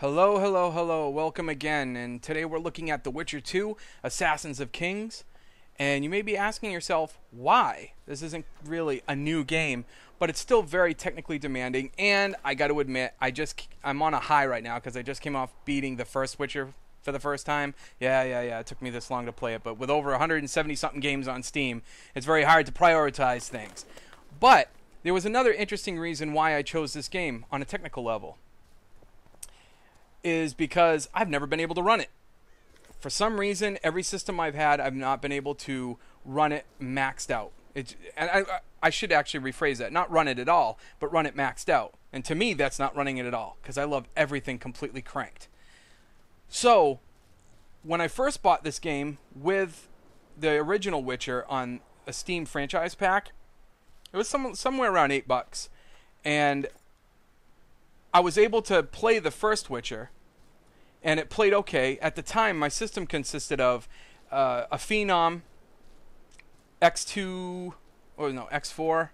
Hello, hello, hello. Welcome again. And today we're looking at The Witcher 2, Assassins of Kings. And you may be asking yourself, why? This isn't really a new game, but it's still very technically demanding. And I got to admit, I'm on a high right now because I just came off beating the first Witcher for the first time. Yeah. It took me this long to play it, but with over 170-something games on Steam, it's very hard to prioritize things. But there was another interesting reason why I chose this game on a technical level. Is because I've never been able to run it. For some reason, every system I've had, I've not been able to run it maxed out. I should actually rephrase that. Not run it at all, but run it maxed out. And to me, that's not running it at all, because I love everything completely cranked. So, when I first bought this game with the original Witcher on a Steam franchise pack, it was somewhere around $8. And I was able to play the first Witcher, and it played okay. At the time, my system consisted of a Phenom X2, or no, X4.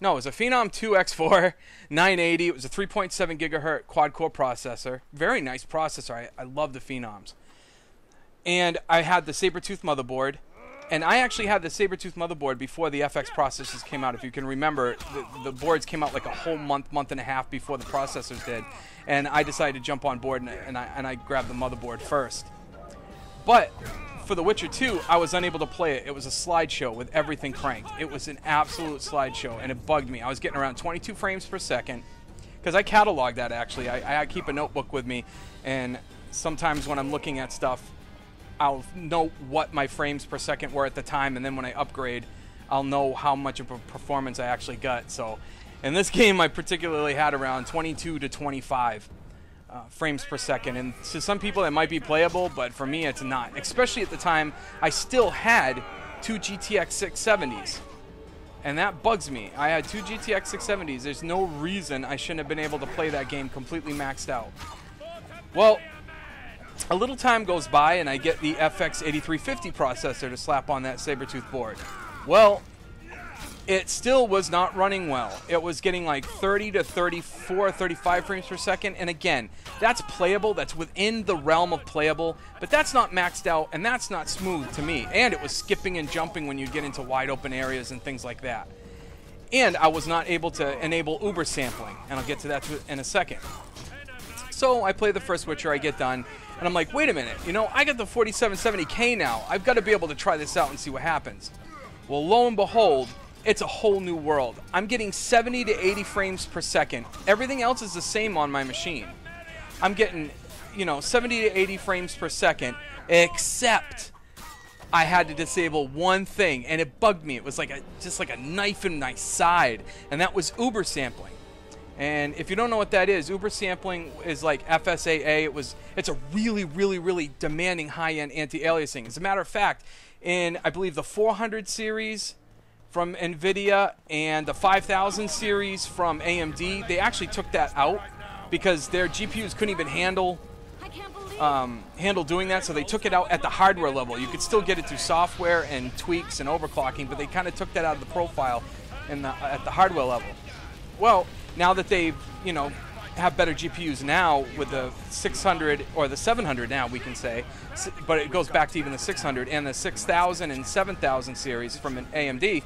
No, it was a Phenom 2 X4, 980. It was a 3.7 gigahertz quad-core processor. Very nice processor. I love the Phenoms. And I had the Sabertooth motherboard. And I actually had the Sabertooth motherboard before the FX processors came out. If you can remember, the boards came out like a whole month and a half before the processors did. And I decided to jump on board, and I grabbed the motherboard first. But for The Witcher 2, I was unable to play it. It was a slideshow with everything cranked. It was an absolute slideshow, and it bugged me. I was getting around 22 frames per second, because I catalog that, actually. I keep a notebook with me, and sometimes when I'm looking at stuff, I'll know what my frames per second were at the time, and then when I upgrade, I'll know how much of a performance I actually got. So in this game, I particularly had around 22 to 25 frames per second. And to some people, it might be playable, but for me, it's not. Especially at the time, I still had two GTX 670s. And that bugs me. I had two GTX 670s. There's no reason I shouldn't have been able to play that game completely maxed out. Well, a little time goes by, and I get the FX 8350 processor to slap on that Sabertooth board. Well, it still was not running well. It was getting like 30 to 34, 35 frames per second. And again, that's playable. That's within the realm of playable. But that's not maxed out, and that's not smooth to me. And it was skipping and jumping when you get into wide open areas and things like that. And I was not able to enable Uber sampling. And I'll get to that in a second. So I play the first Witcher, I get done, and I'm like, wait a minute, you know, I got the 4770K now. I've got to be able to try this out and see what happens. Well, lo and behold, it's a whole new world. I'm getting 70 to 80 frames per second. Everything else is the same on my machine. I'm getting, 70 to 80 frames per second, except I had to disable one thing, and it bugged me. It was like just like a knife in my side, and that was Uber sampling. And if you don't know what that is, Uber sampling is like FSAA. It's a really, really, really demanding high-end anti-aliasing. As a matter of fact, in, I believe, the 400 series from NVIDIA and the 5000 series from AMD, they actually took that out because their GPUs couldn't even handle doing that, so they took it out at the hardware level. You could still get it through software and tweaks and overclocking, but they kind of took that out of the profile at the hardware level. Well, now that they've, have better GPUs now with the 600 or the 700 now, we can say, but it goes back to even the 600 and the 6000 and 7000 series from an AMD,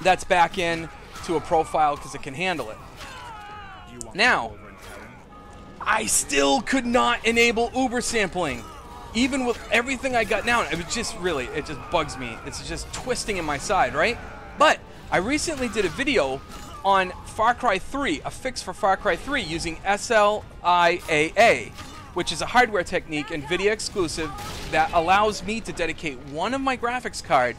that's back in to a profile because it can handle it. Now, I still could not enable Uber sampling. Even with everything I got now, it just bugs me. It's just twisting in my side, right? But I recently did a video on Far Cry 3, a fix for Far Cry 3 using SLI AA, which is a hardware technique, NVIDIA exclusive, that allows me to dedicate one of my graphics card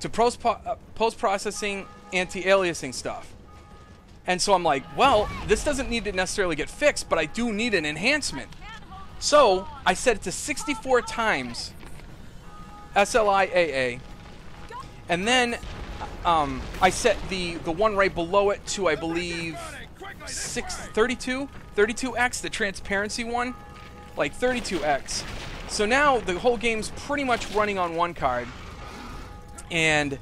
to post-processing anti-aliasing stuff. And so I'm like, well, this doesn't need to necessarily get fixed, but I do need an enhancement. So I set it to 64 times SLI AA, and then I set the one right below it to, I believe, 32x, the transparency one, like 32x. So now the whole game's pretty much running on one card, and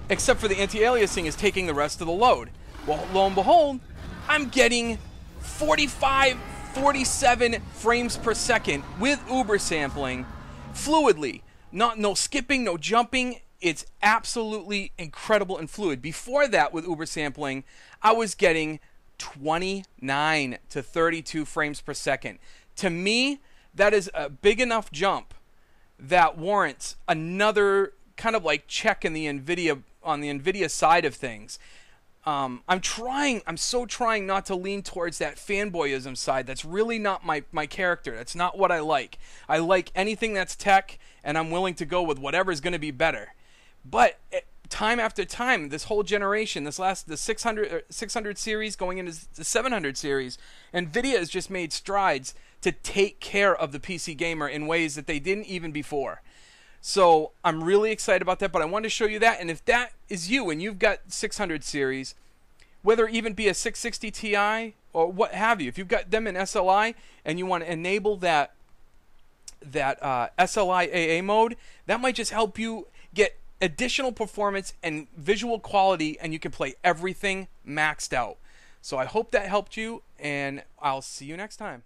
except for the anti-aliasing is taking the rest of the load. Well, lo and behold, I'm getting 45 47 frames per second with Uber sampling fluidly. No skipping, no jumping. It's absolutely incredible and fluid. Before that, with Uber sampling, I was getting 29 to 32 frames per second. To me, that is a big enough jump that warrants another kind of like check in the NVIDIA on the NVIDIA side of things. I'm so trying not to lean towards that fanboyism side. That's really not my character. That's not what I like. I like anything that's tech, and I'm willing to go with whatever's going to be better. But time after time, this whole generation, the 600 series going into the 700 series, NVIDIA has just made strides to take care of the PC gamer in ways that they didn't even before. So I'm really excited about that, but I wanted to show you that. And if that is you and you've got 600 series, whether it even be a 660 Ti or what have you, if you've got them in SLI and you want to enable that SLI AA mode, that might just help you get additional performance and visual quality, and you can play everything maxed out. So I hope that helped you, and I'll see you next time.